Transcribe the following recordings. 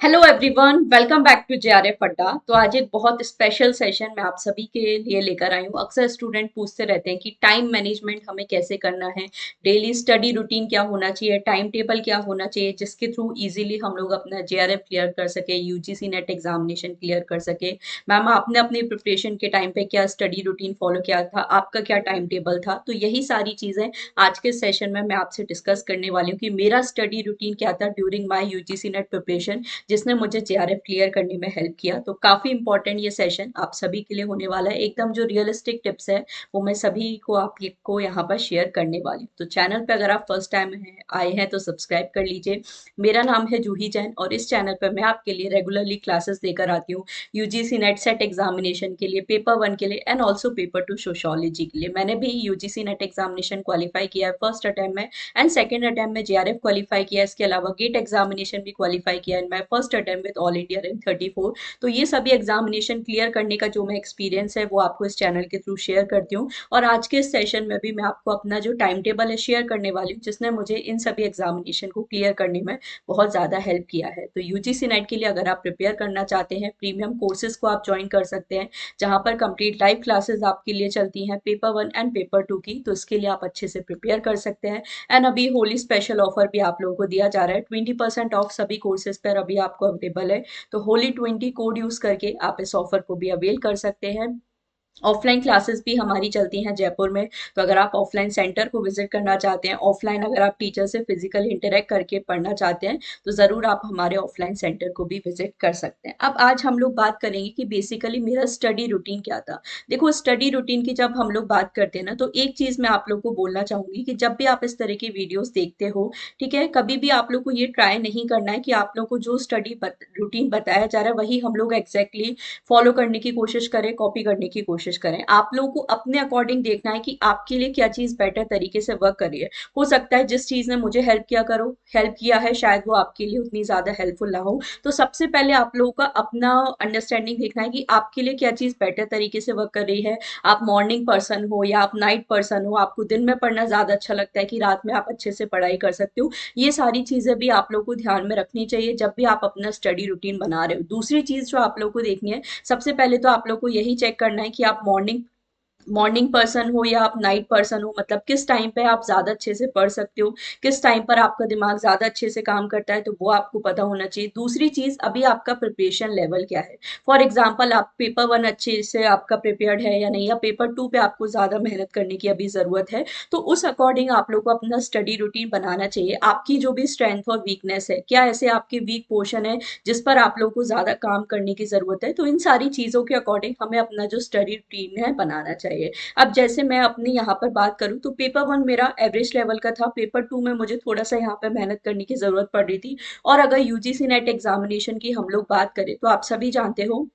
Hello everyone, welcome back to JRF Adda. तो आज एक बहुत स्पेशल सेशन मैं आप सभी के लिए लेकर आई हूँ। अक्सर स्टूडेंट पूछते रहते हैं कि टाइम मैनेजमेंट हमें कैसे करना है, डेली स्टडी रूटीन क्या होना चाहिए, टाइम टेबल क्या होना चाहिए जिसके थ्रू इजीली हम लोग अपना जेआरएफ क्लियर कर सके, यूजीसी नेट एग्जामिनेशन क्लियर कर सके। मैम, आपने अपनी प्रिपरेशन के टाइम पे क्या स्टडी रूटीन फॉलो किया था, आपका क्या टाइम टेबल था? तो यही सारी चीज़ें आज के सेशन में मैं आपसे डिस्कस करने वाली हूँ कि मेरा स्टडी रूटीन क्या था during my UGC net preparation, जिसने मुझे जेआरएफ क्लियर करने में हेल्प किया। तो काफ़ी इंपॉर्टेंट ये सेशन आप सभी के लिए होने वाला है। एकदम जो रियलिस्टिक टिप्स है वो मैं सभी को आपको यहाँ पर शेयर करने वाली हूँ। तो चैनल पे अगर आप फर्स्ट टाइम आए हैं तो सब्सक्राइब कर लीजिए। मेरा नाम है जूही जैन और इस चैनल पर मैं आपके लिए रेगुलरली क्लासेस देकर आती हूँ यूजीसी नेट सेट एग्जामिनेशन के लिए, पेपर वन के लिए and also paper two sociology के लिए। मैंने भी यूजीसी नेट एग्जामिनेशन क्वालिफाई किया है फर्स्ट अटेम्प्ट में एंड सेकेंड अटेम्प्ट में जेआरएफ क्वालिफाई किया है। इसके अलावा गेट एग्जामिनेशन भी क्वालिफाई किया है मैं first attempt with all India rank 34। तो ये सभी एग्जामिनेशन क्लियर करने का जो मैं एक्सपीरियंस है वो आपको इस चैनल के थ्रू शेयर करती हूँ। और आज के इस सेशन में भी मैं आपको अपना जो टाइम टेबल है शेयर करने वाली हूँ, जिसने मुझे इन सभी एग्जामिनेशन को क्लियर करने में बहुत ज़्यादा हेल्प किया है। तो यूजीसी नेट के लिए अगर आप प्रिपेयर करना चाहते हैं, प्रीमियम कोर्सेज को आप ज्वाइन कर सकते हैं जहाँ पर कंप्लीट लाइव क्लासेस आपके लिए चलती हैं paper one and paper two की। तो इसके लिए आप अच्छे से प्रिपेयर कर सकते हैं। एंड अभी होली स्पेशल ऑफर भी आप लोगों को दिया जा रहा है, 20% ऑफ सभी कोर्सेज पर अभी आपको अवेलेबल है। तो होली 20 कोड यूज करके आप इस ऑफर को भी अवेल कर सकते हैं। ऑफलाइन क्लासेस भी हमारी चलती हैं जयपुर में। तो अगर आप ऑफलाइन सेंटर को विजिट करना चाहते हैं, ऑफलाइन अगर आप टीचर से फिजिकली इंटरेक्ट करके पढ़ना चाहते हैं, तो ज़रूर आप हमारे ऑफलाइन सेंटर को भी विजिट कर सकते हैं। अब आज हम लोग बात करेंगे कि बेसिकली मेरा स्टडी रूटीन क्या था। देखो, स्टडी रूटीन की जब हम लोग बात करते हैं ना, तो एक चीज़ मैं आप लोग को बोलना चाहूँगी कि जब भी आप इस तरह की वीडियोज़ देखते हो, ठीक है, कभी भी आप लोग को ये ट्राई नहीं करना है कि आप लोग को जो स्टडी रूटीन बताया जा रहा है वही हम लोग एग्जैक्टली फॉलो करने की कोशिश करें, कॉपी करने की कोशिश करें। आप लोगों को अपने अकॉर्डिंग देखना है कि आपके लिए क्या चीज़ बेटर तरीके से वर्क कर रही है। हो सकता है जिस चीज़ ने मुझे हेल्प किया है शायद वो आपके लिए उतनी ज़्यादा हेल्पफुल ना हो। तो सबसे पहले आप लोगों का अपना अंडरस्टैंडिंग देखना है कि आपके लिए क्या चीज़ बेटर तरीके से वर्क कर रही है। आप मॉर्निंग पर्सन हो या आप नाइट पर्सन हो, आपको दिन में पढ़ना ज़्यादा अच्छा लगता है कि रात में आप अच्छे से पढ़ाई कर सकते हो। ये सारी चीज़ें भी आप लोग को ध्यान में रखनी चाहिए जब भी आप अपना स्टडी रूटीन बना रहे हो। दूसरी चीज़ जो आप लोग को देखनी है, सबसे पहले तो आप लोग को यही चेक करना है कि आप मॉर्निंग मॉर्निंग पर्सन हो या आप नाइट पर्सन हो, मतलब किस टाइम पे आप ज़्यादा अच्छे से पढ़ सकते हो, किस टाइम पर आपका दिमाग ज़्यादा अच्छे से काम करता है, तो वो आपको पता होना चाहिए। दूसरी चीज़, अभी आपका प्रिपरेशन लेवल क्या है। फॉर एग्जाम्पल, आप पेपर वन अच्छे से आपका प्रिपेयर्ड है या नहीं, या पेपर टू पे आपको ज़्यादा मेहनत करने की अभी ज़रूरत है, तो उस अकॉर्डिंग आप लोग को अपना स्टडी रूटीन बनाना चाहिए। आपकी जो भी स्ट्रेंथ और वीकनेस है, क्या ऐसे आपके वीक पोर्शन है जिस पर आप लोग को ज़्यादा काम करने की ज़रूरत है, तो इन सारी चीज़ों के अकॉर्डिंग हमें अपना जो स्टडी रूटीन है बनाना चाहिए। अब जैसे मैं अपनी यहाँ पर बात करूँ तो पेपर वन मेरा एवरेज लेवल का था, पेपर टू में मुझे थोड़ा सा यहाँ पे मेहनत करने की ज़रूरत पड़ रही थी। और अगर यूजीसी नेट एग्जामिनेशन की हम लोग बात करें तो आप सभी जानते हो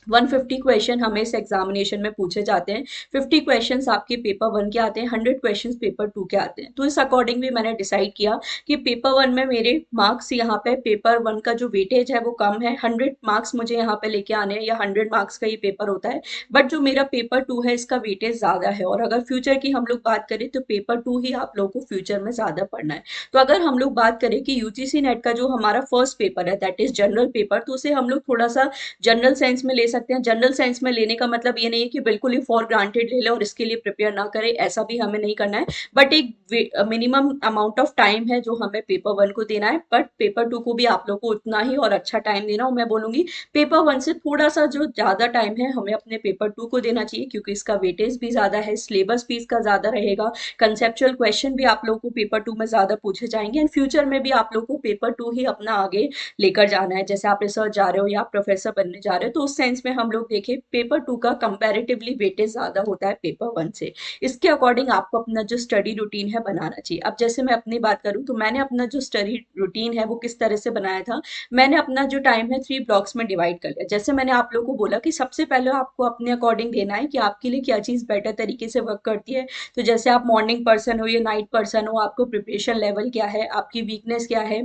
150 क्वेश्चन हमें इस एग्जामिनेशन में पूछे जाते हैं। 50 क्वेश्चंस आपके पेपर वन के आते हैं, 100 क्वेश्चंस पेपर टू के आते हैं। तो इस अकॉर्डिंग भी मैंने डिसाइड किया कि पेपर वन में मेरे मार्क्स यहाँ पे, पेपर वन का जो वेटेज है वो कम है, 100 मार्क्स मुझे यहाँ पे लेके आने हैं या 100 मार्क्स का ये पेपर होता है। बट जो मेरा पेपर टू है इसका वेटेज ज़्यादा है। और अगर फ्यूचर की हम लोग बात करें तो पेपर टू ही आप लोगों को फ्यूचर में ज़्यादा पढ़ना है। तो अगर हम लोग बात करें कि यूजीसी नेट का जो हमारा फर्स्ट पेपर है दैट इज जनरल पेपर, तो उसे हम लोग थोड़ा सा जनरल साइंस में ले सकते हैं। जनरल साइंस में लेने का मतलब ये नहीं है कि बिल्कुल ही फॉर ग्रांटेड ले लें और इसके लिए प्रिपेयर ना करें, ऐसा भी हमें नहीं करना है। बट एक मिनिमम अमाउंट ऑफ टाइम है जो हमें पेपर वन को देना है, बट पेपर टू को भी आप लोग को उतना ही और अच्छा टाइम देना हो। मैं बोलूंगी पेपर वन से थोड़ा सा जो ज़्यादा टाइम है हमें अपने पेपर टू को देना चाहिए, क्योंकि इसका वेटेज भी ज़्यादा है, सिलेबस भी इसका ज़्यादा रहेगा, कंसेप्चुअल क्वेश्चन भी आप लोगों को पेपर टू में ज़्यादा पूछे जाएंगे एंड फ्यूचर में भी आप लोग को पेपर टू ही अपना आगे लेकर जाना है। जैसे आप रिसर्च जा रहे हो या आप प्रोफेसर बनने जा रहे हो, तो उस सेंस में हम लोग देखें पेपर टू का कंपैरेटिवली वेटेज ज़्यादा होता है पेपर वन से। इसके अकॉर्डिंग आपको अपना जो स्टडी रूटीन है बनाना चाहिए। अब जैसे मैं अपनी बात करूँ तो मैंने अपना जो स्टडी रूटीन है वो किस तरह से बनाया था। मैंने अपना जो टाइम है 3 ब्लॉक्स में डिवाइड कर लिया। जैसे मैंने आप लोगों को बोला कि सबसे पहले आपको अपने अकॉर्डिंग देना है कि आपके लिए क्या चीज़ बेटर तरीके से वर्क करती है। तो जैसे आप मॉर्निंग पर्सन हो या नाइट पर्सन हो, आपको प्रिपरेशन लेवल क्या है, आपकी वीकनेस क्या है,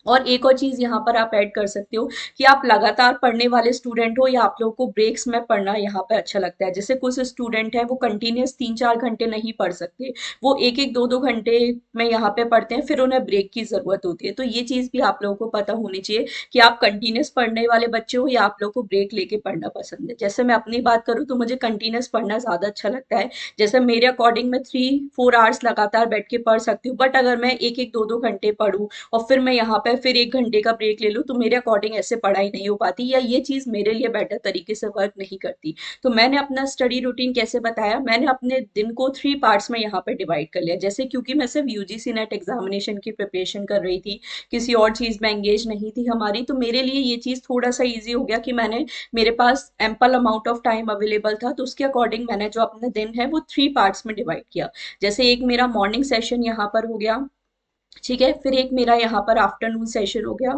और एक और चीज़ यहाँ पर आप ऐड कर सकते हो कि आप लगातार पढ़ने वाले स्टूडेंट हो या आप लोगों को ब्रेक्स में पढ़ना यहाँ पे अच्छा लगता है। जैसे कुछ स्टूडेंट है वो कंटिन्यूअस 3-4 घंटे नहीं पढ़ सकते, वो एक एक दो दो घंटे में यहाँ पे पढ़ते हैं, फिर उन्हें ब्रेक की ज़रूरत होती है। तो ये चीज़ भी आप लोगों को पता होनी चाहिए कि आप कंटिन्यूअस पढ़ने वाले बच्चे हो या आप लोगों को ब्रेक लेके पढ़ना पसंद है। जैसे मैं अपनी बात करूँ तो मुझे कंटिन्यूअस पढ़ना ज़्यादा अच्छा लगता है। जैसे मेरे अकॉर्डिंग मैं 3-4 आवर्स लगातार बैठ के पढ़ सकती हूँ, बट अगर मैं एक एक दो दो घंटे पढूँ और फिर मैं यहाँ पे फिर 1 घंटे का ब्रेक ले लूँ तो मेरे अकॉर्डिंग ऐसे पढ़ाई नहीं हो पाती, या ये चीज़ मेरे लिए बेटर तरीके से वर्क नहीं करती। तो मैंने अपना स्टडी रूटीन कैसे बताया, मैंने अपने दिन को 3 पार्ट्स में यहाँ पे डिवाइड कर लिया। जैसे क्योंकि मैं सिर्फ यूजीसी नेट एग्जामिनेशन की प्रिपरेशन कर रही थी, किसी और चीज़ में एंगेज नहीं थी हमारी, तो मेरे लिए ये चीज़ थोड़ा सा ईजी हो गया कि मेरे पास ample amount of time available था, तो उसके अकॉर्डिंग मैंने जो अपना दिन है वो 3 पार्ट्स में डिवाइड किया। जैसे एक मेरा मॉर्निंग सेशन यहाँ पर हो गया, ठीक है, फिर एक मेरा यहाँ पर आफ्टरनून सेशन हो गया,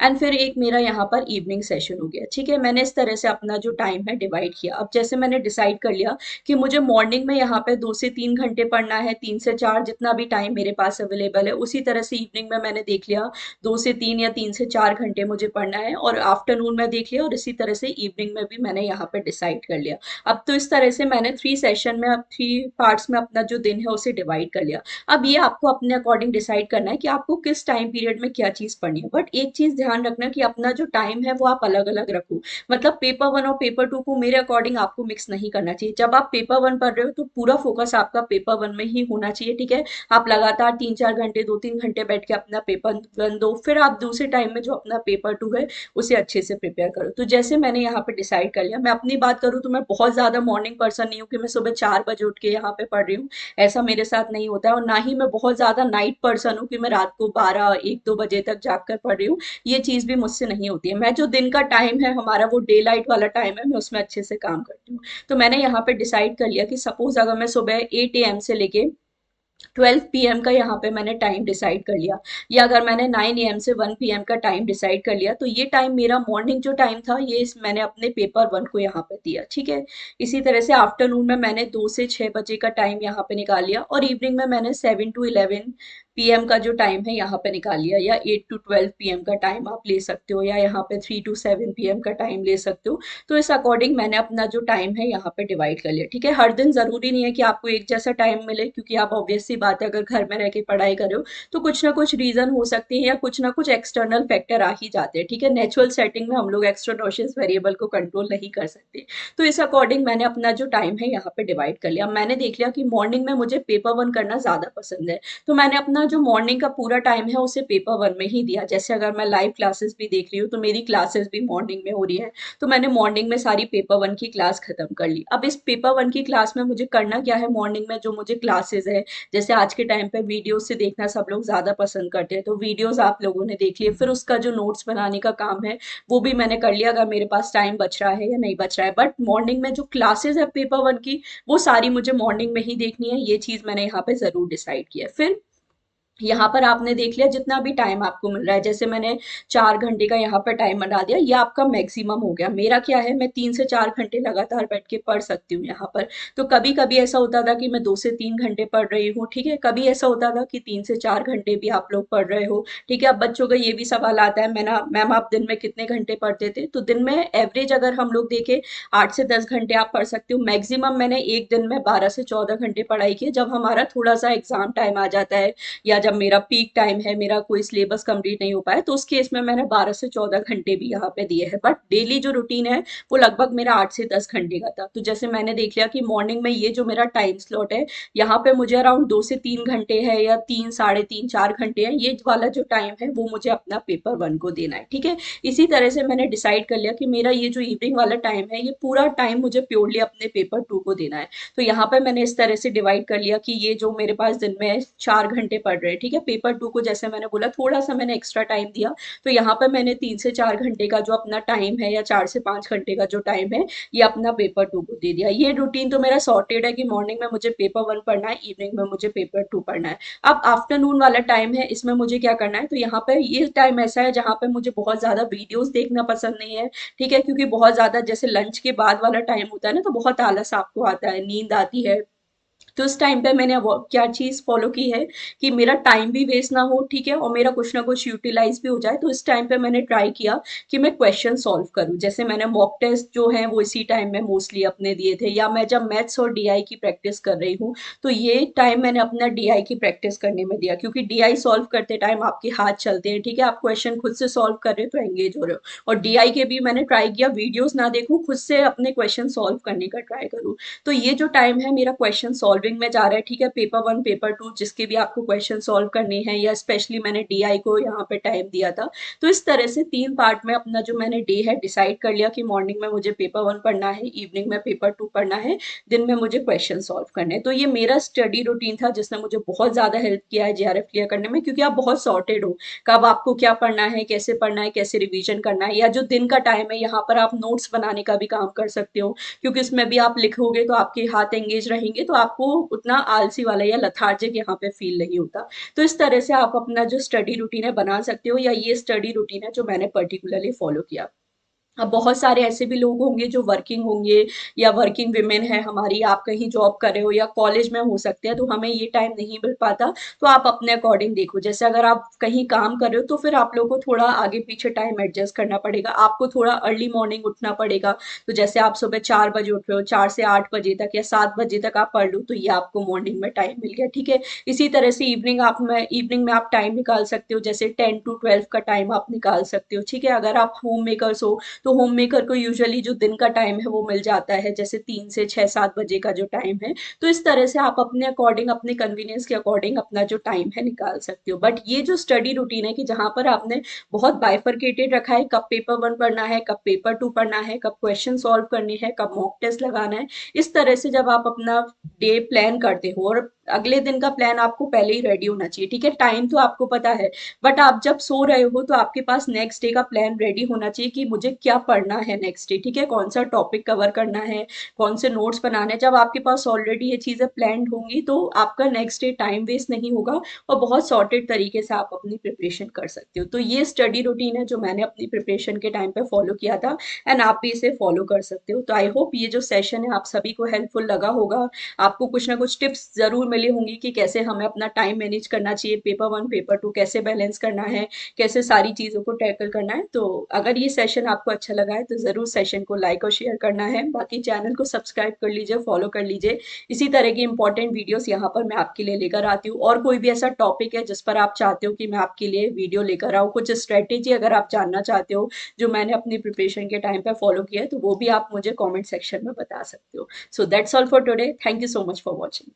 एंड फिर एक मेरा यहाँ पर इवनिंग सेशन हो गया। ठीक है, मैंने इस तरह से अपना जो टाइम है डिवाइड किया। अब जैसे मैंने डिसाइड कर लिया कि मुझे मॉर्निंग में यहाँ पे 2 से 3 घंटे पढ़ना है, 3 से 4 जितना भी टाइम मेरे पास अवेलेबल है, उसी तरह से इवनिंग में मैंने देख लिया 2 से 3 या 3 से 4 घंटे मुझे पढ़ना है, और आफ्टरनून में देख लिया, और इसी तरह से इवनिंग में भी मैंने यहाँ पे डिसाइड कर लिया। अब तो इस तरह से मैंने 3 सेशन में, अब 3 पार्ट्स में अपना जो दिन है उसे डिवाइड कर लिया। अब ये आपको अपने अकॉर्डिंग डिसाइड करना है कि आपको किस टाइम पीरियड में क्या चीज़ पढ़नी है। बट एक चीज़ ध्यान रखना कि अपना जो टाइम है वो आप अलग-अलग रखो। मतलब पेपर 1 और पेपर 2 को मेरे अकॉर्डिंग आपको मिक्स नहीं करना चाहिए। जब आप पेपर 1 पढ़ रहे हो तो पूरा फ़ोकस आपका पेपर 1 में ही होना चाहिए, ठीक है? आप लगातार 3-4 घंटे, 2-3 घंटे बैठ के अपना पेपर 1 दो, फिर आप दूसरे टाइम में जो अपना पेपर 2 है, उसे अच्छे से प्रिपेयर करो। तो जैसे मैंने यहाँ पे डिसाइड कर लिया, मैं अपनी बात करूँ तो मैं बहुत ज़्यादा मॉर्निंग पर्सन नहीं हूँ कि मैं सुबह 4 बजे उठ के यहाँ पे पढ़ रही हूँ। ऐसा मेरे साथ नहीं होता है, और ना ही मैं बहुत ज़्यादा नाइट पर्सन हूँ कि मैं रात को 12-1-2 बजे तक जाग कर पढ़ रही हूँ। ये चीज़ भी मुझसे नहीं होती है। मैं जो दिन का टाइम है हमारा वो डे लाइट वाला टाइम है, मैं उसमें अच्छे से काम करती हूँ। तो मैंने यहाँ पे डिसाइड कर लिया कि सपोज अगर मैं सुबह 8 AM से लेके 12 PM का यहाँ पे मैंने टाइम डिसाइड कर लिया, या अगर मैंने 9 AM से 1 PM का टाइम डिसाइड कर लिया, तो ये टाइम मेरा मॉर्निंग जो टाइम था ये मैंने अपने पेपर 1 को यहाँ पे दिया, ठीक है। इसी तरह से आफ्टरनून में मैंने 2 से 6 बजे का टाइम यहाँ पे निकाल लिया, और इवनिंग में मैंने 7 to 11 PM का जो टाइम है यहाँ पे निकाल लिया, या 8 to 12 PM का टाइम आप ले सकते हो, या यहाँ पे 3 to 7 PM का टाइम ले सकते हो। तो इस अकॉर्डिंग मैंने अपना जो टाइम है यहाँ पे डिवाइड कर लिया, ठीक है। हर दिन ज़रूरी नहीं है कि आपको एक जैसा टाइम मिले, क्योंकि आप ऑब्वियस सी बात है अगर घर में रह के पढ़ाई कर रहे हो तो कुछ ना कुछ रीज़न हो सकते हैं, या कुछ ना कुछ एक्सटर्नल फैक्टर आ ही जाते हैं, ठीक है। नेचुरल सेटिंग में हम लोग एक्स्ट्रानोशियस वेरिएबल को कंट्रोल नहीं कर सकते। तो इस अकॉर्डिंग मैंने अपना जो टाइम है यहाँ पे डिवाइड कर लिया। मैंने देख लिया कि मॉर्निंग में मुझे पेपर 1 करना ज़्यादा पसंद है, तो मैंने अपना जो मॉर्निंग का पूरा टाइम है उसे पेपर 1 में ही दिया। जैसे अगर मैं लाइव क्लासेस भी देख रही हूँ तो मेरी क्लासेस भी मॉर्निंग में हो रही है, तो मैंने मॉर्निंग में सारी पेपर 1 की क्लास खत्म कर ली। अब इस पेपर 1 की क्लास में मुझे करना क्या है, मॉर्निंग में जो मुझे क्लासेस है, जैसे आज के टाइम पे वीडियोस से देखना सब लोग ज़्यादा पसंद करते हैं, तो वीडियोस आप लोगों ने देख लिए, फिर उसका जो नोट्स बनाने का काम है वो भी मैंने कर लिया, अगर मेरे पास टाइम बच रहा है या नहीं बच रहा है। बट मॉर्निंग में जो क्लासेस है पेपर 1 की, वो सारी मुझे मॉर्निंग में ही देखनी है, ये चीज़ मैंने यहाँ पे ज़रूर डिसाइड किया है। फिर यहाँ पर आपने देख लिया जितना भी टाइम आपको मिल रहा है, जैसे मैंने 4 घंटे का यहाँ पर टाइम बना दिया, ये आपका मैक्सिमम हो गया। मेरा क्या है, मैं 3 से 4 घंटे लगातार बैठ के पढ़ सकती हूँ यहाँ पर। तो कभी कभी ऐसा होता था कि मैं 2 से 3 घंटे पढ़ रही हूँ, ठीक है। कभी ऐसा होता था कि 3 से 4 घंटे भी आप लोग पढ़ रहे हो, ठीक है। अब बच्चों का ये भी सवाल आता है, मैं ना मैम आप दिन में कितने घंटे पढ़ते थे, तो दिन में एवरेज अगर हम लोग देखें 8 से 10 घंटे आप पढ़ सकते हो। मैक्सिमम मैंने एक दिन में 12 से 14 घंटे पढ़ाई की, जब हमारा थोड़ा सा एग्जाम टाइम आ जाता है, या जब मेरा पीक टाइम है, मेरा कोई सिलेबस कंप्लीट नहीं हो पाया, तो उस केस में मैंने 12 से 14 घंटे भी यहाँ पे दिए हैं। बट डेली जो रूटीन है वो लगभग मेरा 8 से 10 घंटे का था। तो जैसे मैंने देख लिया कि मॉर्निंग में ये जो मेरा टाइम स्लॉट है, यहाँ पे मुझे अराउंड 2 से 3 घंटे है, या 3, 3.5, 4 घंटे है, ये वाला जो टाइम है वो मुझे अपना पेपर 1 को देना है, ठीक है। इसी तरह से मैंने डिसाइड कर लिया कि मेरा ये जो इवनिंग वाला टाइम है, ये पूरा टाइम मुझे प्योरली अपने पेपर 2 को देना है। तो यहाँ पे मैंने इस तरह से डिवाइड कर लिया कि ये जो मेरे पास दिन में 4 घंटे पढ़ रहे हैं, ठीक है। पेपर 2 को जैसे मैंने बोला थोड़ा सा मैंने एक्स्ट्रा टाइम दिया, तो यहाँ पर मैंने 3 से 4 घंटे का जो अपना टाइम है, या 4 से 5 घंटे का जो टाइम है, ये अपना पेपर 2 को दे दिया। ये रूटीन तो मेरा सॉर्टेड है कि मॉर्निंग में मुझे पेपर 1 पढ़ना है, इवनिंग में मुझे पेपर 2 पढ़ना है। अब आफ्टरनून वाला टाइम है, इसमें मुझे क्या करना है, तो यहाँ पे ये टाइम ऐसा है जहाँ पे मुझे बहुत ज्यादा वीडियोस देखना पसंद नहीं है, ठीक है। क्योंकि बहुत ज्यादा जैसे लंच के बाद वाला टाइम होता है ना, तो बहुत आलस आपको आता है, नींद आती है, तो उस टाइम पे मैंने वो क्या चीज़ फॉलो की है कि मेरा टाइम भी वेस्ट ना हो, ठीक है, और मेरा कुछ ना कुछ यूटिलाइज भी हो जाए। तो इस टाइम पे मैंने ट्राई किया कि मैं क्वेश्चन सॉल्व करूं। जैसे मैंने मॉक टेस्ट जो है वो इसी टाइम में मोस्टली अपने दिए थे, या मैं जब मैथ्स और डीआई की प्रैक्टिस कर रही हूँ तो ये टाइम मैंने अपना डीआई की प्रैक्टिस करने में दिया, क्योंकि डीआई सॉल्व करते टाइम आपके हाथ चलते हैं, ठीक है, आप क्वेश्चन खुद से सॉल्व कर रहे हो तो एंगेज हो रहे हो। और डीआई के भी मैंने ट्राई किया वीडियोस ना देखूं, खुद से अपने क्वेश्चन सॉल्व करने का ट्राई करूं। तो ये जो टाइम है मेरा क्वेश्चन सॉल्विंग में जा रहा है, ठीक है, पेपर वन पेपर टू जिसके भी आपको क्वेश्चन सॉल्व करने हैं, या स्पेशली मैंने डीआई को यहाँ पे टाइम दिया था। तो इस तरह से 3 पार्ट में अपना जो मैंने डे है डिसाइड कर लिया कि मॉर्निंग में मुझे पेपर वन पढ़ना है, इवनिंग में पेपर टू पढ़ना है, दिन में मुझे क्वेश्चन सॉल्व करने हैं। तो ये मेरा स्टडी रूटीन था जिसने मुझे बहुत ज़्यादा हेल्प किया है जेआरएफ क्लियर करने में, क्योंकि आप बहुत सॉर्टेड हो, कब आपको क्या पढ़ना है, कैसे पढ़ना है, कैसे रिवीजन करना है। या जो दिन का टाइम है यहाँ पर आप नोट्स बनाने का भी काम कर सकते हो, क्योंकि इसमें भी आप लिखोगे तो आपके हाथ एंगेज रहेंगे, तो आपको उतना आलसी वाला या लथार्जिक यहाँ पे फील नहीं होता। तो इस तरह से आप अपना जो स्टडी रूटीन है बना सकते हो, या ये स्टडी रूटीन है जो मैंने पर्टिकुलरली फॉलो किया। अब बहुत सारे ऐसे भी लोग होंगे जो वर्किंग होंगे, या वर्किंग विमेन है हमारी, आप कहीं जॉब कर रहे हो या कॉलेज में हो सकते हैं, तो हमें ये टाइम नहीं मिल पाता। तो आप अपने अकॉर्डिंग देखो, जैसे अगर आप कहीं काम कर रहे हो तो फिर आप लोग को थोड़ा आगे पीछे टाइम एडजस्ट करना पड़ेगा, आपको थोड़ा अर्ली मॉर्निंग उठना पड़ेगा। तो जैसे आप सुबह 4 बजे उठ रहे हो, 4 से 8 बजे तक या 7 बजे तक आप पढ़ लो, तो ये आपको मॉर्निंग में टाइम मिल गया, ठीक है। इसी तरह से इवनिंग में आप टाइम निकाल सकते हो, जैसे 10 to 12 का टाइम आप निकाल सकते हो, ठीक है। अगर आप होम मेकर्स हो तो होम मेकर को यूजुअली जो दिन का टाइम है वो मिल जाता है, जैसे 3 से 6 7 बजे का जो टाइम है। तो इस तरह से आप अपने अकॉर्डिंग, अपने कन्वीनियंस के अकॉर्डिंग अपना जो टाइम है निकाल सकते हो। बट ये जो स्टडी रूटीन है कि जहाँ पर आपने बहुत बाइफरकेटेड रखा है, कब पेपर वन पढ़ना है, कब पेपर टू पढ़ना है, कब क्वेश्चन सॉल्व करने हैं, कब मॉक टेस्ट लगाना है, इस तरह से जब आप अपना डे प्लान करते हो, और अगले दिन का प्लान आपको पहले ही रेडी होना चाहिए, ठीक है। टाइम तो आपको पता है, बट आप जब सो रहे हो तो आपके पास नेक्स्ट डे का प्लान रेडी होना चाहिए कि मुझे क्या पढ़ना है नेक्स्ट डे, ठीक है, कौन सा टॉपिक कवर करना है, कौन से नोट्स बनाने हैं। जब आपके पास ऑलरेडी ये चीज़ें प्लान्ड होंगी तो आपका नेक्स्ट डे टाइम वेस्ट नहीं होगा, और बहुत सॉर्टेड तरीके से आप अपनी प्रिपरेशन कर सकते हो। तो ये स्टडी रूटीन है जो मैंने अपनी प्रिपरेशन के टाइम पे फॉलो किया था, एंड आप भी इसे फॉलो कर सकते हो। तो आई होप ये जो सेशन है आप सभी को हेल्पफुल लगा होगा। आपको कुछ ना कुछ टिप्स जरूर मिली होंगी कि कैसे हमें अपना टाइम मैनेज करना चाहिए, पेपर वन पेपर टू कैसे बैलेंस करना है, कैसे सारी चीज़ों को टैकल करना है। तो अगर ये सेशन आपको अच्छा लगा है तो ज़रूर सेशन को लाइक और शेयर करना है। बाकी चैनल को सब्सक्राइब कर लीजिए, फॉलो कर लीजिए। इसी तरह की इंपॉर्टेंट वीडियोस यहाँ पर मैं आपके लिए लेकर आती हूँ, और कोई भी ऐसा टॉपिक है जिस पर आप चाहते हो कि मैं आपके लिए वीडियो लेकर आऊँ, कुछ स्ट्रेटेजी अगर आप जानना चाहते हो जो मैंने अपनी प्रिपरेशन के टाइम पे फॉलो किया है, तो वो भी आप मुझे कमेंट सेक्शन में बता सकते हो। So that's all for today, thank you so much for watching.